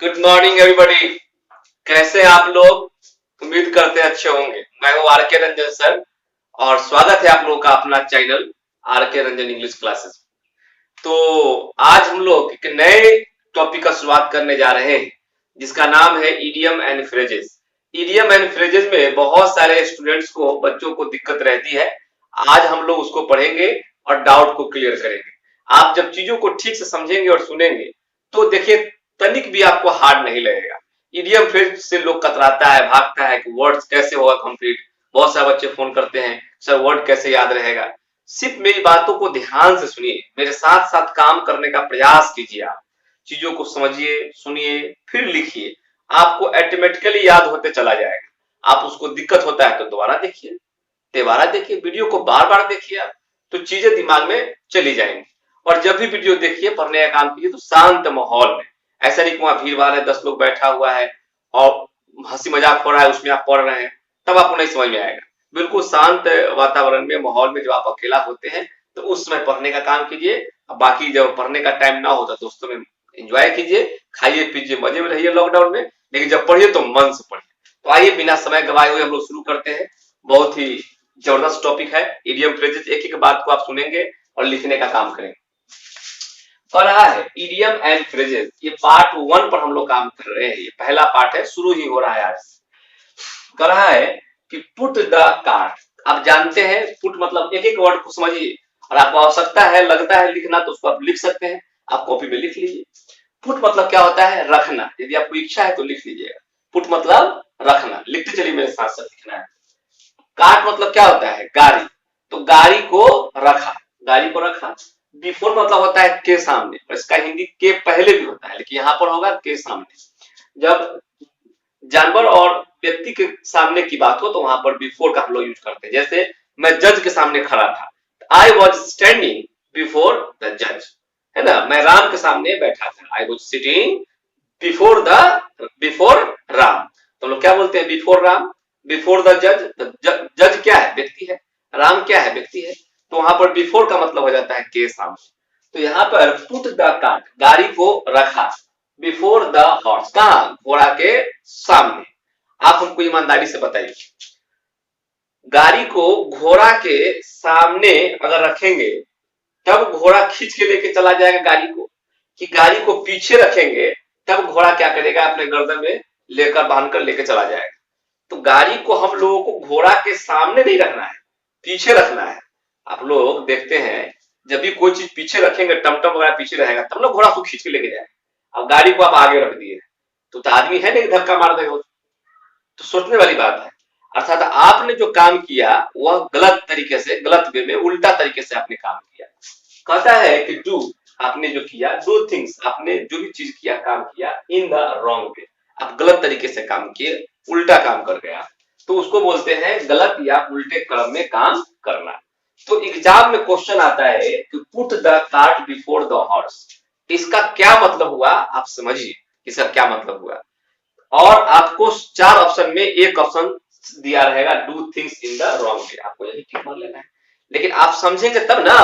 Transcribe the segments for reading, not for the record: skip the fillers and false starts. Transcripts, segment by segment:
Good morning everybody. कैसे हैं आप लोग? उम्मीद करते हैं अच्छे होंगे। मैं हूं आर के रंजन सर और स्वागत है आप लोगों का अपना चैनल आर के रंजन इंग्लिश क्लासेस। तो आज हम लोग एक नए टॉपिक का शुरुआत करने जा रहे हैं जिसका नाम है idiom and phrases. Idiom and phrases में बहुत सारे स्टूडेंट्स को बच्चों को दिक्कत रहती है। आज हम लोग उसको पढ़ेंगे और डाउट को क्लियर करेंगे। आप जब चीजों को ठीक से समझेंगे और सुनेंगे तो देखिए तनिक भी आपको हार्ड नहीं लगेगा। इडियम फ्रेज से लोग कतराता है, भागता है कि वर्ड्स कैसे होगा कंप्लीट। बहुत सारे बच्चे फोन करते हैं सर वर्ड कैसे याद रहेगा। सिर्फ मेरी बातों को ध्यान से सुनिए, मेरे साथ साथ काम करने का प्रयास कीजिए। आप चीजों को समझिए, सुनिए, फिर लिखिए। आपको ऑटोमेटिकली याद होते चला जाएगा। आप उसको दिक्कत होता है तो दोबारा देखिए, वीडियो को बार बार देखिए आप, तो चीजें दिमाग में चली जाएंगी। और जब भी वीडियो देखिए, पढ़ने का काम कीजिए तो शांत माहौल में। ऐसा नहीं कि वहां भीड़ भाड़ है, 10 लोग बैठा हुआ है और हंसी मजाक हो रहा है उसमें आप पढ़ रहे हैं, तब आपको नहीं समझ में आएगा। बिल्कुल शांत वातावरण में, माहौल में जब आप अकेला होते हैं तो उस समय पढ़ने का काम कीजिए। बाकी जब पढ़ने का टाइम ना होता तो उस समय एंजॉय कीजिए, खाइए पीजिए, मजे में रहिए लॉकडाउन में। लेकिन जब पढ़िए तो मन से पढ़िए। तो आइए बिना समय गवाए हुए हम लोग शुरू करते हैं। बहुत ही जबरदस्त टॉपिक है इडियम फ्रेजेस। एक एक बात को आप सुनेंगे और लिखने का काम करेंगे। कह रहा है इडियम एंड फ्रेजेस, ये पार्ट 1 पर हम लोग काम कर रहे हैं। ये पहला पार्ट है, शुरू ही हो रहा है आज। कह रहा है कि पुट द कार्ट। आप जानते हैं पुट मतलब एक एक वर्ड को समझिए, और आपको आवश्यकता है, लगता है लिखना तो उसको आप लिख सकते हैं। आप कॉपी में लिख लीजिए। पुट मतलब क्या होता है? रखना। यदि आपको इच्छा है तो लिख लीजिएगा। पुट मतलब रखना। लिखते चलिए मेरे साथ साथ लिखना है। कार्ट मतलब क्या होता है? गाड़ी। तो गाड़ी को रखा, गाड़ी को रखा। बिफोर मतलब होता है के सामने, और इसका हिंदी के पहले भी होता है, लेकिन यहाँ पर होगा के सामने। जब जानवर और व्यक्ति के सामने की बात हो तो वहां पर बिफोर का हम लोग यूज करते हैं। जैसे मैं जज के सामने खड़ा था, I was standing before the जज, है ना। मैं राम के सामने बैठा था, I was sitting before Ram. तो लोग क्या बोलते हैं? बिफोर राम, बिफोर द जज। जज क्या है? व्यक्ति है। राम क्या है? व्यक्ति है। तो वहां पर बिफोर का मतलब हो जाता है के सामने। तो यहाँ पर पुट द कार्ट, गाड़ी को रखा, बिफोर द हॉर्स, कहा? घोड़ा के सामने। आप हमको ईमानदारी से बताइए, गाड़ी को घोड़ा के सामने अगर रखेंगे तब घोड़ा खींच के लेके चला जाएगा गाड़ी को, कि गाड़ी को पीछे रखेंगे तब घोड़ा क्या करेगा? अपने गर्दन में लेकर बांध कर लेके चला जाएगा। तो गाड़ी को हम लोगों को घोड़ा के सामने नहीं रखना है, पीछे रखना है। आप लोग देखते हैं जब भी कोई चीज पीछे रखेंगे, टमटम वगैरह पीछे रहेगा तब ना घोड़ा को खींच के लेके जाएगा। अब गाड़ी को आप आगे रख दिए तो आदमी है नहीं, धक्का मार देगा। तो सोचने वाली बात है। अर्थात आपने जो काम किया वह गलत तरीके से, गलत वे में, उल्टा तरीके से आपने काम किया। कहता है कि डू, आपने जो किया, डू थिंग्स, आपने जो भी चीज किया, काम किया, इन द रॉन्ग वे, आप गलत तरीके से काम किए, उल्टा काम कर गया, तो उसको बोलते हैं गलत या उल्टे क्रम में काम करना। तो एग्जाम में क्वेश्चन आता है कि put the cart before the horse, इसका क्या मतलब हुआ? आप समझिए इसका क्या मतलब हुआ। और आपको 4 ऑप्शन में एक ऑप्शन दिया रहेगा, do things in the wrong way, आपको यही ठीक मान लेना है। लेकिन आप समझेंगे तब ना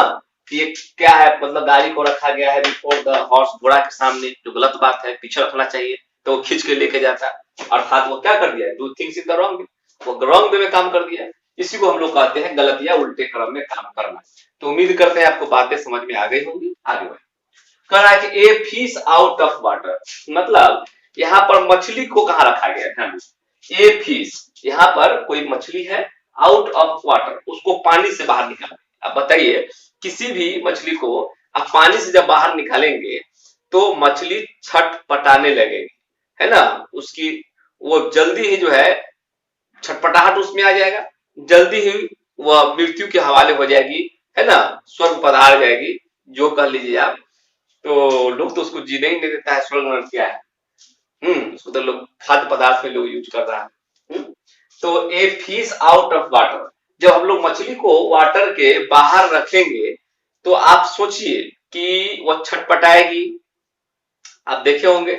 कि ये क्या है। मतलब गाड़ी को रखा गया है बिफोर द हॉर्स, घोड़ा के सामने, जो गलत बात है, पीछे रखना चाहिए, तो वो खींच के लेके जाता। अर्थात वो क्या कर दिया? Do things in the wrong way, वो रॉन्ग वे में काम कर दिया। इसी को हम लोग कहते हैं गलत या उल्टे क्रम में काम करना। तो उम्मीद करते हैं आपको बातें समझ में आ गई होंगी। आगे बढ़े। कह रहा है कि a fish out of water, मतलब यहाँ पर मछली को कहाँ रखा गया है? ए फिश, यहाँ पर कोई मछली है, आउट ऑफ वाटर, उसको पानी से बाहर निकाला। अब बताइए, किसी भी मछली को आप पानी से जब बाहर निकालेंगे तो मछली छटपटाने लगेगी, है ना। उसकी वो जल्दी ही जो है छटपटाहट उसमें आ जाएगा, जल्दी ही वह मृत्यु के हवाले हो जाएगी, है ना, स्वर्ग पधार जाएगी, जो कह लीजिए आप। तो लोग तो उसको जीने ही नहीं देता है। स्वर्ग नरक क्या है? उसको तो लोग खाद्य पदार्थ में लोग यूज कर रहा है। तो a fish out of water, जब हम लोग मछली को वाटर के बाहर रखेंगे तो आप सोचिए कि वह छटपटाएगी। आप देखे होंगे।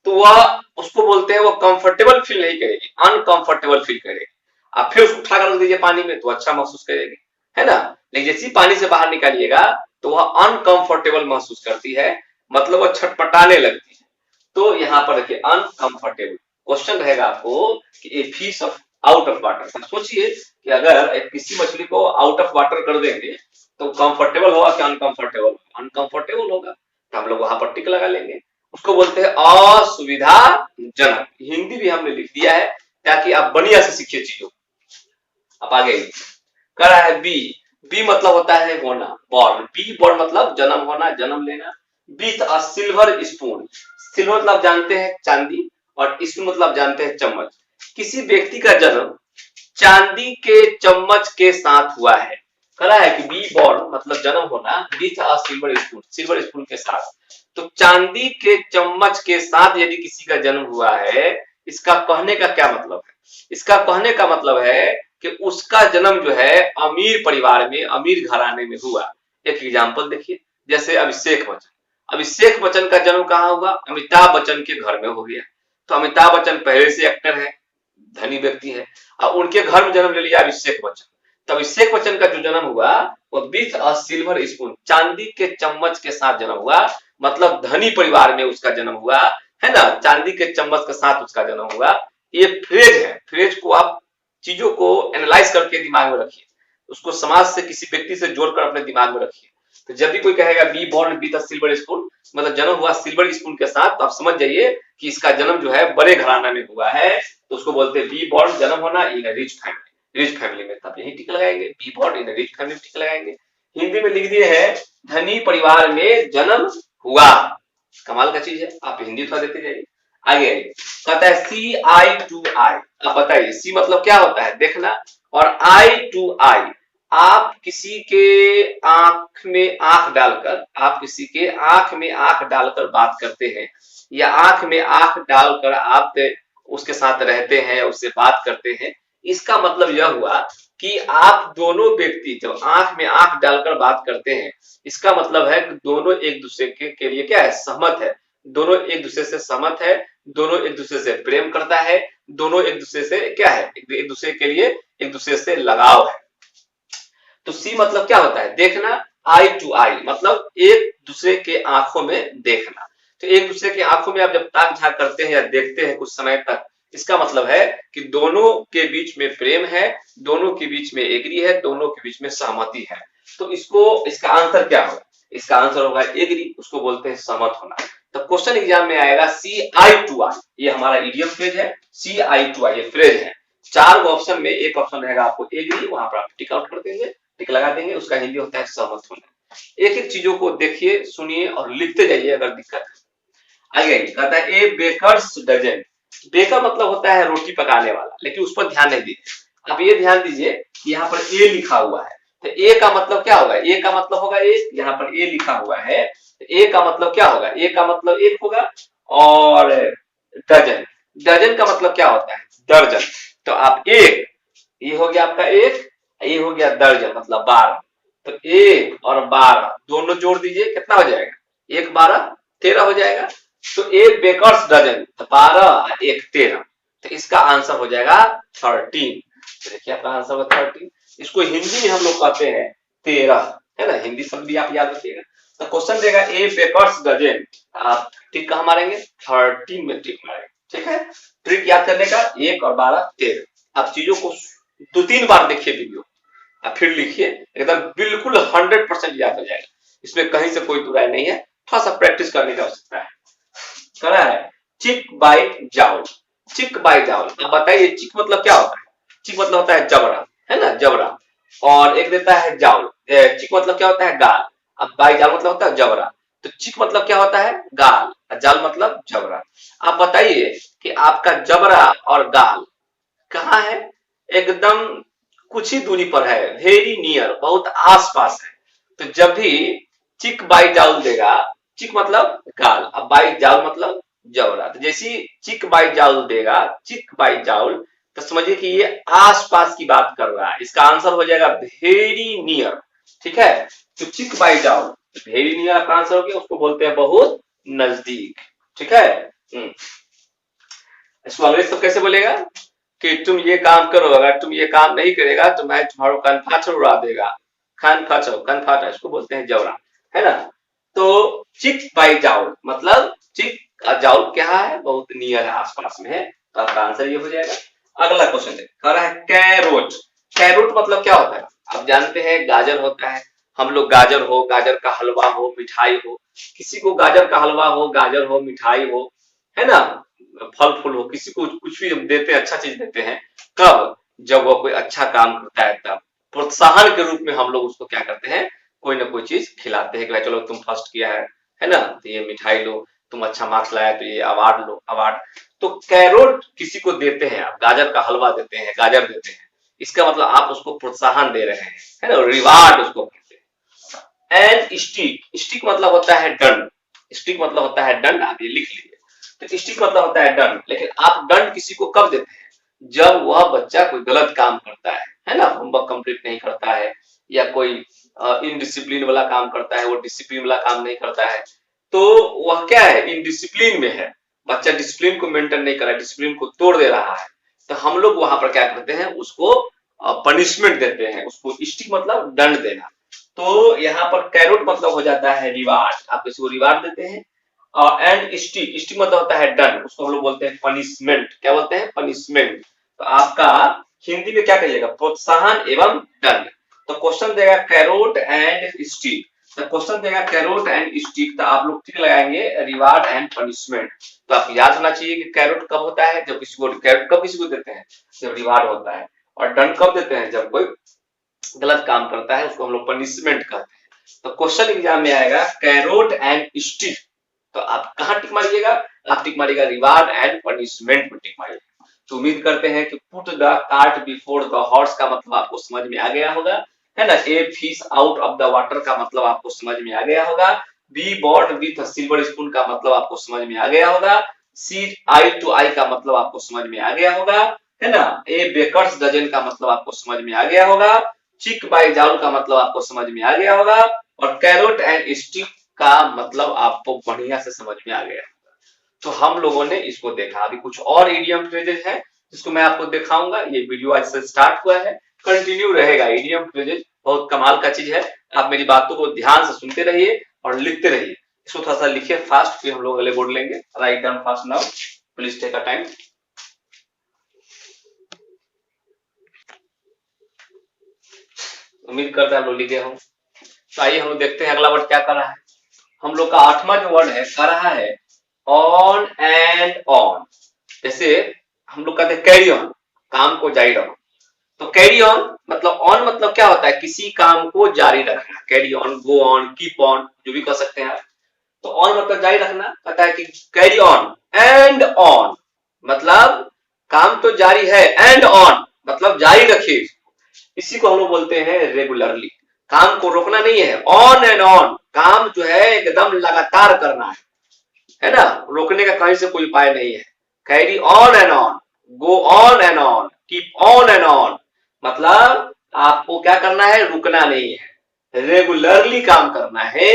तो वह, उसको बोलते हैं, वो कंफर्टेबल फील नहीं करेगी, अनकंफर्टेबल फील करेगी। आप फिर उसको उठा कर रख दीजिए पानी में तो अच्छा महसूस करेगी, है ना। लेकिन जैसे पानी से बाहर निकालिएगा तो वह अनकंफर्टेबल महसूस करती है, मतलब वह छटपटाने लगती है। तो यहाँ पर देखिए अनकंफर्टेबल क्वेश्चन रहेगा आपको कि a fish of out of water. सोचिए कि अगर किसी मछली को आउट ऑफ वाटर कर देंगे तो कंफर्टेबल होगा कि अनकंफर्टेबल होगा? अनकंफर्टेबल होगा, तो हम लोग वहां पर टिक लगा लेंगे। उसको बोलते हैं असुविधाजनक। हिंदी भी हमने लिख दिया है ताकि आप बढ़िया से सीखिए चीजों। अब आगे कह रहा है बी। बी मतलब होता है होना, बॉर्न। बी बॉर्न मतलब जन्म होना, जन्म लेना। With a silver spoon. Silver मतलब जानते हैं चांदी, और स्पून मतलब जानते हैं चम्मच। किसी व्यक्ति का जन्म चांदी के चम्मच के साथ हुआ है। कह रहा है कि बी बॉर्न मतलब जन्म होना with a silver spoon, silver spoon के साथ। तो चांदी के चम्मच के साथ यदि किसी का जन्म हुआ है, इसका कहने का क्या मतलब है? इसका कहने का मतलब है कि उसका जन्म जो है अमीर परिवार में, अमीर घराने में हुआ। एक एग्जांपल देखिए, जैसे अभिषेक बच्चन। अभिषेक बच्चन का जन्म कहाँ हुआ? अमिताभ बच्चन के घर में हो गया। तो अमिताभ बच्चन पहले से एक्टर है, धनी व्यक्ति है, और उनके घर में जन्म ले लिया अभिषेक बच्चन। तो अभिषेक बच्चन का जो जन्म हुआ वो विथ अ सिल्वर स्पून, चांदी के चम्मच के साथ जन्म हुआ। मतलब धनी परिवार में उसका जन्म हुआ है ना, चांदी के चम्मच के साथ उसका जन्म हुआ। ये फ्रेज है। फ्रेज को आप चीजों को एनालाइज करके दिमाग में रखिए, उसको समाज से किसी व्यक्ति से जोड़कर अपने दिमाग में रखिए। तो जब भी कोई कहेगा be born with a silver spoon, मतलब जन्म हुआ सिल्वर स्पून के साथ, तो आप समझ जाइए कि इसका जन्म जो है बड़े घराना में हुआ है। तो उसको बोलते हैं बी बॉर्न जन्म होना in rich family. Rich family में तब यही टिक लगाएंगे, B born in rich family tick लगाएंगे। हिंदी में लिख दिए है धनी परिवार में जन्म हुआ। कमाल का चीज है, आप हिंदी थोड़ा देते जाइए। आगे कहता है सी आई टू आई। अब बताइए सी मतलब क्या होता है? देखना। और आई टू आई, आप किसी के आंख में आंख डालकर, आप किसी के आंख में आंख डालकर बात करते हैं, या आंख में आंख डालकर आप उसके साथ रहते हैं, उससे बात करते हैं। इसका मतलब यह हुआ कि आप दोनों व्यक्ति जब आंख में आंख डालकर बात करते हैं, इसका मतलब है कि दोनों एक दूसरे के लिए क्या है? सहमत है। दोनों एक दूसरे से सहमत है, दोनों एक दूसरे से प्रेम करता है, दोनों एक दूसरे से क्या है? एक दूसरे के लिए एक दूसरे से लगाव है। तो सी मतलब क्या होता है? देखना। आई टू आई मतलब एक दूसरे के आंखों में देखना। तो एक दूसरे की आंखों में आप जब ताक झांक करते हैं या देखते हैं कुछ समय तक, इसका मतलब है कि दोनों के बीच में प्रेम है, दोनों के बीच में एग्री है, दोनों के बीच में सहमति है। तो इसका आंसर क्या होगा? इसका आंसर होगा एग्री, उसको बोलते हैं सहमत होना। तो क्वेश्चन एग्जाम में आएगा सी आई टू आई, ये हमारा इडियम फ्रेज है। सी आई टू आई ये फ्रेज है। 4 ऑप्शन में एक ऑप्शन रहेगा आपको एग्री, वहां पर आप टिक आउट कर देंगे, टिक लगा देंगे। उसका हिंदी होता है सहमत होना। एक एक चीजों को देखिए, सुनिए और लिखते जाइए अगर दिक्कत है। आगे कहता है ए बेकर्स डजन। बेकर मतलब होता है रोटी पकाने वाला, लेकिन उस पर ध्यान नहीं दीजिए। आप ये ध्यान दीजिए कि यहाँ पर ए लिखा हुआ है। तो ए का मतलब क्या होगा? ए का मतलब होगा एक, यहाँ पर ए लिखा हुआ है। तो ए का मतलब क्या होगा? ए का मतलब एक होगा। और डजन, डजन का मतलब क्या होता है? दर्जन। तो आप एक, ये हो गया आपका एक, ये हो गया दर्जन मतलब 12। तो 1 और 12 दोनों जोड़ दीजिए, कितना हो जाएगा? 1 12 13 हो जाएगा। तो ए बेकर्स डजन, तो 12 1 13। तो इसका आंसर हो जाएगा 13। तो देखिए आपका आंसर होगा 13। इसको हिंदी में हम लोग कहते हैं 13, है ना? हिंदी शब्द भी आप याद रखिएगा। तो क्वेश्चन देगा ए बेकर्स डजन, आप टिक कहाँ मारेंगे? 13 में टिक मारेंगे। ठीक है, ट्रिक याद करने का 1 और 12 13। आप चीजों को 2-3 बार देखिए वीडियो, आप फिर लिखिए, एकदम बिल्कुल 100% याद हो जाएगा। इसमें कहीं से कोई दुराई नहीं है, थोड़ा सा प्रैक्टिस करने की आवश्यकता है। करा है चिक बाइट जाओ। चिक बाइट जाओ, अब बताइए चिक मतलब क्या होता है? चिक मतलब होता है जबड़ा, है ना? जबड़ा। और एक देता है जाओ, चिक मतलब क्या होता है? गाल। अब बाई जाल मतलब होता है जबड़ा। तो चिक मतलब क्या होता है? गाल, और जाल मतलब जबड़ा। आप बताइए कि आपका जबड़ा और गाल कहाँ है? एकदम कुछ ही दूरी पर है, वेरी नियर, बहुत आस पास है। तो जब भी चिक बाई जाउल देगा, चिक मतलब गाल, अब बाई जाउल मतलब जबड़ा, तो जैसी चिक बाई जाउल देगा, चिक बाई जाउल, तो समझिए कि ये आस पास की बात कर रहा है। इसका आंसर हो जाएगा वेरी नियर। ठीक है, तो चिक बाई जाउल वेरी नियर आपका आंसर हो गया, उसको बोलते हैं बहुत नजदीक। ठीक है। इसको अंग्रेज तो कैसे बोलेगा कि तुम ये काम करो, अगर तुम ये काम नहीं करेगा तो मैं तुम्हारा कान फाचर उड़ा देगा। कान फाचर, इसको बोलते हैं जवरा, है ना? तो चिक बाई जाओ मतलब चिक जाउल क्या है, बहुत नियर है, आसपास में है, तो आपका आंसर ये हो जाएगा। अगला क्वेश्चन है, कह रहा है कैरोट। कैरोट मतलब क्या होता है? आप जानते हैं गाजर होता है, हम लोग गाजर हो, गाजर का हलवा हो, मिठाई हो, किसी को गाजर का हलवा हो, गाजर हो, मिठाई हो, है ना, फल फूल हो, किसी को कुछ भी हम देते हैं, अच्छा चीज देते हैं, कब? जब वो कोई अच्छा काम करता है तब प्रोत्साहन के रूप में हम लोग उसको क्या करते हैं, कोई ना कोई चीज खिलाते हैं कि भाई चलो तुम फर्स्ट किया है ना, तो ये मिठाई लो, तुम अच्छा मार्क्स लाया तो ये अवार्ड लो, अवार्ड। तो कैरोट किसी को देते हैं, आप गाजर का हलवा देते हैं, गाजर देते हैं, इसका मतलब आप उसको प्रोत्साहन दे रहे हैं, है ना, रिवार्ड उसको कहते हैं। एंड स्टिक, स्टिक मतलब होता है दंड, स्टिक मतलब होता है दंड, आप ये लिख लीजिए। तो स्टिक मतलब होता है दंड, लेकिन आप दंड किसी को कब देते हैं? जब वह बच्चा कोई गलत काम करता है ना, होमवर्क कंप्लीट नहीं करता है, या कोई इनडिसिप्लिन वाला काम करता है, वो डिसिप्लिन वाला काम नहीं करता है, तो वह क्या है, इनडिसिप्लिन में है, बच्चा डिसिप्लिन को मेंटेन नहीं कर रहा है, डिसिप्लिन को तोड़ दे रहा है, तो हम लोग वहां पर क्या करते हैं, उसको पनिशमेंट देते हैं, उसको स्टिक मतलब दंड देना। तो यहाँ पर कैरोट मतलब हो जाता है रिवार्ड, आप किसी को रिवार्ड देते हैं। एंड स्टिक, स्टिक मतलब होता है दंड, उसको हम लोग बोलते हैं पनिशमेंट, क्या बोलते हैं, पनिशमेंट। तो आपका हिंदी में क्या कहिएगा, प्रोत्साहन एवं दंड। तो क्वेश्चन देगा कैरोट एंड स्टिक, तो क्वेश्चन देगा कैरोट एंड स्टिक, तो आप लोग ठीक लगाएंगे रिवार्ड एंड पनिशमेंट। तो आप याद होना चाहिए कि कैरोट कब होता है, जब किसी को, कैरोट कब किसी को देते हैं, जब रिवार्ड होता है, और दंड कब देते हैं, जब कोई गलत काम करता है, उसको हम लोग पनिशमेंट कहते हैं। तो क्वेश्चन एग्जाम में आएगा कैरोट एंड स्टिक, तो आप कहाँ टिक मारिएगा, आप टिक मारिएगा रिवार्ड एंड पनिशमेंट में टिक मारिएगा। तो उम्मीद करते हैं कि put the cart before the horse का मतलब आपको समझ में आ गया होगा, है ना। A fish out of the water का मतलब आपको समझ में आ गया होगा। Be bought with silver spoon का मतलब आपको समझ में आ गया होगा। सी आई टू आई का मतलब आपको समझ में आ गया होगा, है ना। ए बेकर्स डजन का मतलब आपको समझ में आ गया होगा। चिक बाय जाउल का मतलब आपको समझ में आ गया होगा, और कैरोट एंड स्टिक का मतलब आपको बढ़िया से समझ में आ गया। तो हम लोगों ने इसको देखा, अभी कुछ और इडियम फ्रेजेज है जिसको मैं आपको दिखाऊंगा। ये वीडियो आज से स्टार्ट हुआ है, कंटिन्यू रहेगा। इडियम फ्रेजेज बहुत कमाल का चीज है, आप मेरी बातों को ध्यान से सुनते रहिए और लिखते रहिए। इसको थोड़ा सा लिखिए फास्ट, फिर हम लोग अगले बोर्ड लेंगे। Write down fast now, please take a time. उम्मीद करता है आप लोग लिखे हों। तो आइए हम लोग देखते हैं अगला वर्ड क्या कर रहा है। हम लोग का 8वां जो वर्ड है, कर रहा है ऑन एंड ऑन। जैसे हम लोग कहते हैं कैरी ऑन, काम को जारी रखो। तो कैरी ऑन मतलब, ऑन मतलब क्या होता है, किसी काम को जारी रखना। Carry on, go on, keep on, जो भी कह सकते हैं आप। तो ऑन मतलब जारी रखना, कहता है कि कैरी ऑन एंड ऑन, मतलब काम तो जारी है, एंड ऑन मतलब जारी रखिए। इसी को हम लोग बोलते हैं रेगुलरली। काम को रोकना नहीं है, ऑन एंड ऑन, काम जो है एकदम लगातार करना है ना, रोकने का कहीं से कोई उपाय नहीं है। Carry on and on, go on and on, keep on and on, मतलब आपको क्या करना है, रुकना नहीं है, रेगुलरली काम करना है,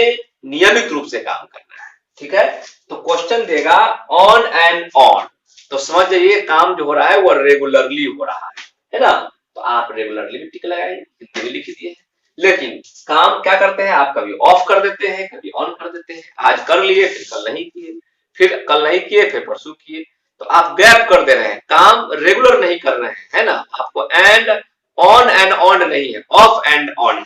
नियमित रूप से काम करना है। ठीक है, तो क्वेश्चन देगा ऑन एंड ऑन, तो समझ जाइए काम जो हो रहा है वो रेगुलरली हो रहा है ना। तो आप रेगुलरली भी टिक लगाइए, भी लिख दिए। लेकिन काम क्या करते हैं, आप कभी ऑफ कर देते हैं, कभी ऑन कर देते हैं। आज कर लिए, फिर कल नहीं किए, फिर कल नहीं किए, फिर परसों किए। तो आप गैप कर दे रहे हैं, काम रेगुलर नहीं कर रहे हैं, है ना। आपको एंड ऑन नहीं है, ऑफ एंड ऑन है।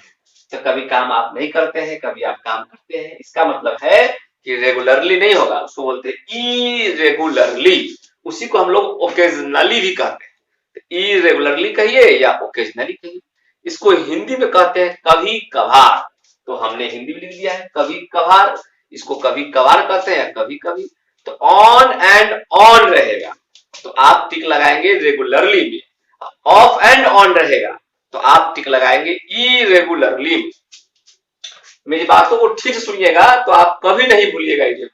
तो कभी काम आप नहीं करते हैं, कभी आप काम करते हैं, इसका मतलब है कि रेगुलरली नहीं होगा, उसको बोलते हैं इरेगुलरली। उसी को हम लोग ओकेजनली भी कहते हैं। इरेगुलरली कहिए या ओकेजनली कहिए। इसको हिंदी में कहते हैं कभी कभार, तो हमने हिंदी में लिख दिया है कभी कभार। इसको कभी कभार कहते हैं, कभी कभी। तो ऑन एंड ऑन रहेगा तो आप टिक लगाएंगे रेगुलरली में, ऑफ एंड ऑन रहेगा तो आप टिक लगाएंगे इरेगुलरली में। मेरी बातों को ठीक से सुनिएगा तो आप कभी नहीं भूलिएगा ये,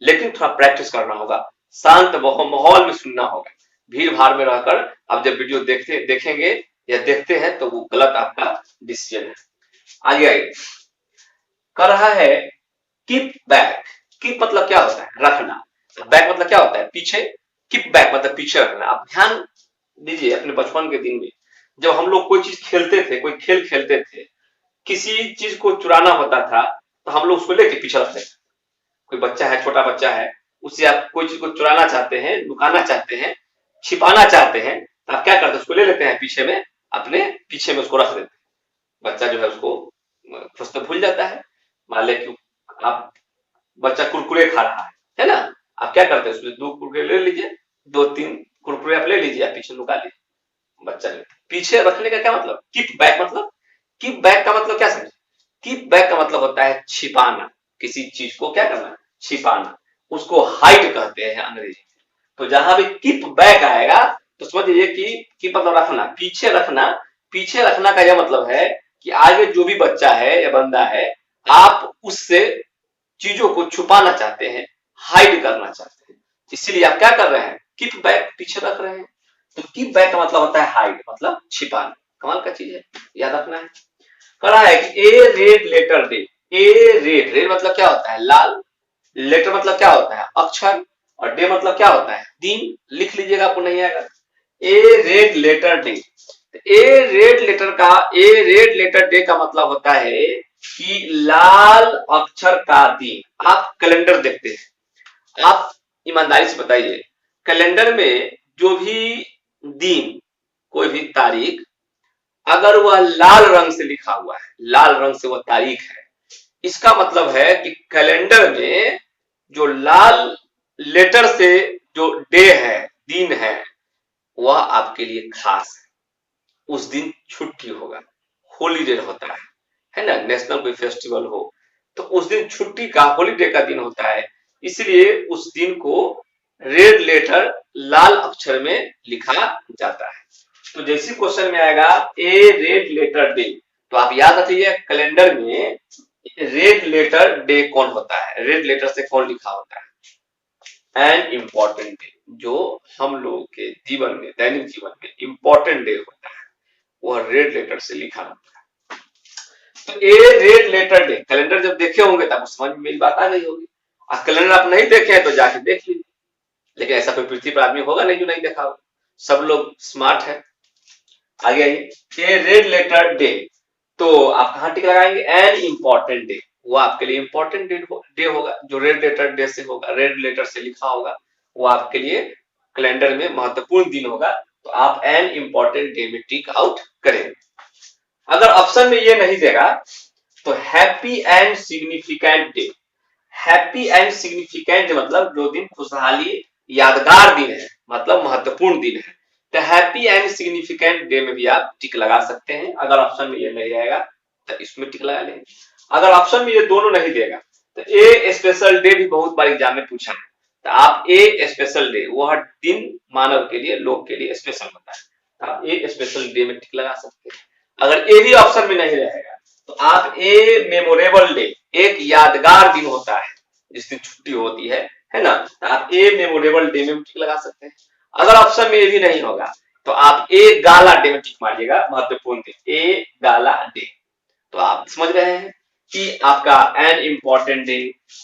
लेकिन थोड़ा प्रैक्टिस करना होगा, शांत माहौल में सुनना होगा। भीड़ भाड़ में रहकर आप जब वीडियो देखेंगे या देखते हैं तो वो गलत आपका डिसीजन है। आगे आइए, कर रहा है कीप बैक। कीप मतलब क्या होता है, रखना। बैक मतलब क्या होता है, पीछे। कीप बैक मतलब पीछे रखना। आप ध्यान दीजिए अपने बचपन के दिन में, जब हम लोग कोई चीज खेलते थे, कोई खेल खेलते थे, किसी चीज को चुराना होता था तो हम लोग उसको लेके पीछे रखते थे। कोई बच्चा है, छोटा बच्चा है, उसे आप कोई चीज को चुराना चाहते हैं, लुकाना चाहते हैं, छिपाना चाहते हैं, तो आप क्या करते हैं, उसको ले लेते हैं पीछे में, अपने पीछे में उसको रख देते हैं। बच्चा जो है उसको कुछ तो भूल जाता है। मान ले कि आप बच्चा कुरकुरे खा रहा है ना, आप क्या करते हैं, उसमें 2 कुरकुरे ले लीजिए, 2-3 कुरकुरे आप ले लीजिए, आप पीछे लुका लीजिए। बच्चा ने पीछे रखने का क्या मतलब, कीप बैक, मतलब कीप बैक का मतलब क्या समझे, कीप बैक का मतलब होता है छिपाना, किसी चीज को क्या करना, छिपाना, उसको हाइड कहते हैं अंग्रेजी में। तो जहां भी कीप बैक आएगा तो समझिए कि मतलब रखना, पीछे रखना। पीछे रखना का यह मतलब है कि आगे जो भी बच्चा है या बंदा है, आप उससे चीजों को छुपाना चाहते हैं, हाइड करना चाहते हैं, इसीलिए आप क्या कर रहे हैं, कीप बैक, पीछे रख रहे हैं। तो कीप बैक का मतलब होता है हाइड, मतलब छिपाना। कमाल का चीज है, याद रखना है। कह रहा है कि ए रेड लेटर डे, ए रेड, रेड मतलब क्या होता है, लाल, लेटर मतलब क्या होता है, अक्षर, और डे मतलब क्या होता है, दिन। लिख लीजिएगा, आपको नहीं आएगा। ए रेड लेटर डे, ए रेड लेटर का, ए रेड लेटर डे का मतलब होता है कि लाल अक्षर का दिन। आप कैलेंडर देखते हैं, आप ईमानदारी से बताइए, कैलेंडर में जो भी दिन, कोई भी तारीख, अगर वह लाल रंग से लिखा हुआ है, लाल रंग से वह तारीख है, इसका मतलब है कि कैलेंडर में जो लाल लेटर से जो डे है, दिन है, वह आपके लिए खास है। उस दिन छुट्टी होगा, हॉलीडे होता है ना, नेशनल कोई फेस्टिवल हो तो उस दिन छुट्टी का, हॉलीडे का दिन होता है, इसलिए उस दिन को रेड लेटर, लाल अक्षर में लिखा जाता है। तो जैसे क्वेश्चन में आएगा ए रेड लेटर डे, तो आप याद रखिए कैलेंडर में रेड लेटर डे कौन होता है, रेड लेटर से कौन लिखा होता है, एन इम्पोर्टेंट डे, जो हम लोगों के जीवन में, दैनिक जीवन में इम्पोर्टेंट डे होता है, वह रेड लेटर से लिखा होता है। तो ए रेड लेटर डे, कैलेंडर जब देखे होंगे तब समझ में मेरी बात आ गई होगी। और कैलेंडर आप नहीं देखे हैं तो जाके देख लीजिए, लेकिन ऐसा कोई पृथ्वी पर आदमी होगा नहीं जो नहीं देखा होगा, सब लोग स्मार्ट है। आगे आइए, ए रेड लेटर डे, तो आप कहां टिक लगाएंगे, एन इम्पोर्टेंट डे, वो आपके लिए इम्पोर्टेंट डे होगा, जो रेड लेटर डे से होगा, रेड लेटर से लिखा होगा, वो आपके लिए कैलेंडर में महत्वपूर्ण दिन होगा। तो आप एन इम्पोर्टेंट डे में टिक आउट करेंगे। अगर ऑप्शन में ये नहीं देगा तो happy and significant day, happy and significant मतलब जो दिन खुशहाली, यादगार दिन है, मतलब महत्वपूर्ण दिन है, तो हैप्पी एंड सिग्निफिकेंट डे में भी आप टिक लगा सकते हैं। अगर ऑप्शन में ये नहीं आएगा तो इसमें टिक लगा लेंगे। अगर ऑप्शन में ये दोनों नहीं देगा तो ए स्पेशल डे भी बहुत बार एग्जाम में पूछा है, तो आप ए स्पेशल डे, वह दिन मानव के लिए, लोग के लिए स्पेशल होता है, तो आप ए स्पेशल डे में टिक लगा सकते हैं। अगर ए भी ऑप्शन में नहीं रहेगा तो आप ए मेमोरेबल डे, एक यादगार दिन होता है जिस दिन छुट्टी होती है ना, तो आप ए मेमोरेबल डे में टिक लगा सकते हैं। अगर ऑप्शन में ये भी नहीं होगा तो आप ए गाला डे में टिक मारिएगा, महत्वपूर्ण दिन, ए गाला डे। तो आप समझ रहे हैं कि आपका an important day,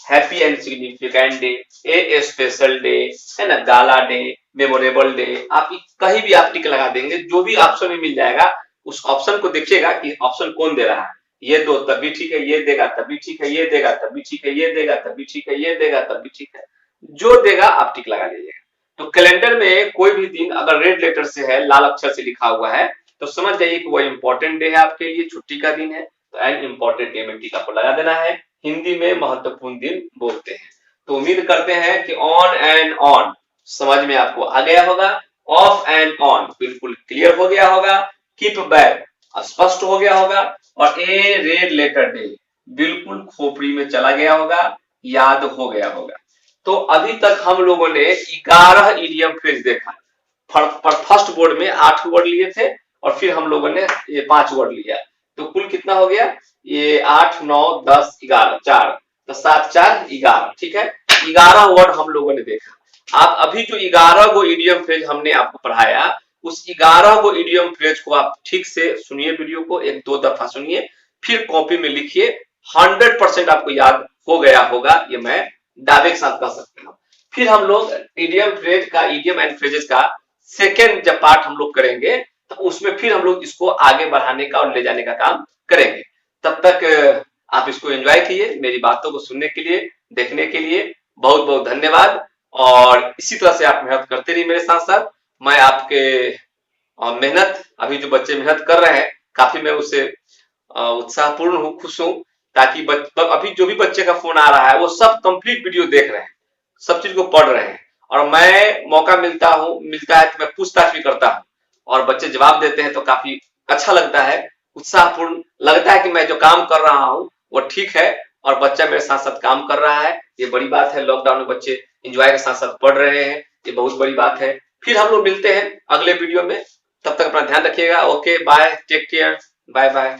happy and significant day, A special day, है ना, गाला डे, मेमोरेबल डे, आप कहीं भी आप टिक लगा देंगे, जो भी ऑप्शन में मिल जाएगा उस ऑप्शन को देखिएगा कि ऑप्शन कौन दे रहा है, ये दो तब भी ठीक है, ये देगा तब भी ठीक है, ये देगा तब भी ठीक है, ये देगा तब भी ठीक है, ये देगा तब भी ठीक है, जो देगा आप टिक लगा लीजिएगा। तो कैलेंडर में कोई भी दिन अगर रेड लेटर से है, लाल अक्षर से लिखा हुआ है, तो समझ जाइए कि वो इम्पोर्टेंट डे है, आपके लिए छुट्टी का दिन है, तो एन इम्पोर्टेंट डे में टिक आपको लगा देना है। हिंदी में महत्वपूर्ण दिन बोलते हैं। तो उम्मीद करते हैं कि ऑन एंड ऑन समझ में आपको आ गया होगा, ऑफ एंड ऑन बिल्कुल क्लियर हो गया होगा, कीप बैक स्पष्ट हो गया होगा, और ए रेड लेटर डे बिल्कुल खोपड़ी में चला गया होगा, याद हो गया होगा। तो अभी तक हम लोगों ने 11 इडियम फ्रेज देखा। फर्स्ट बोर्ड में 8 वर्ड लिए थे और फिर हम लोगों ने ये 5 वर्ड लिया, तो कुल कितना हो गया, ये 8 9 10 11, 4 तो 7 4 11, ठीक है, 11 वर्ड हम लोगों ने देखा। आप अभी जो 11 गो इडियम फ्रेज हमने आपको पढ़ाया, उस 11 गो इडियम फ्रेज को आप ठीक से सुनिए, वीडियो को 1-2 दफा सुनिए, फिर कॉपी में लिखिए, 100% आपको याद हो गया होगा, ये मैं दावे के साथ कह सकता हूँ। फिर हम लोग इडियम फ्रेज का, इडियम एंड फ्रेजेस का सेकेंड जब पार्ट हम लोग करेंगे तो उसमें फिर हम लोग इसको आगे बढ़ाने का और ले जाने का काम करेंगे। तब तक आप इसको एंजॉय कीजिए। मेरी बातों को सुनने के लिए, देखने के लिए बहुत बहुत धन्यवाद। और इसी तरह से आप मेहनत करते रहिए मेरे साथ साथ। मैं आपके मेहनत, अभी जो बच्चे मेहनत कर रहे हैं, काफी मैं उससे उत्साहपूर्ण हूँ, खुश हूँ, ताकि अभी जो भी बच्चे का फोन आ रहा है वो सब कंप्लीट वीडियो देख रहे हैं, सब चीज को पढ़ रहे हैं। और मैं मौका मिलता है तो मैं पूछताछ भी करता हूँ, और बच्चे जवाब देते हैं तो काफी अच्छा लगता है, उत्साहपूर्ण लगता है कि मैं जो काम कर रहा हूँ वो ठीक है, और बच्चा मेरे साथ साथ काम कर रहा है। ये बड़ी बात है, लॉकडाउन में बच्चे एंजॉय के साथ साथ पढ़ रहे हैं, ये बहुत बड़ी बात है। फिर हम लोग मिलते हैं अगले वीडियो में, तब तक अपना ध्यान रखिएगा। Okay bye, take care, bye bye.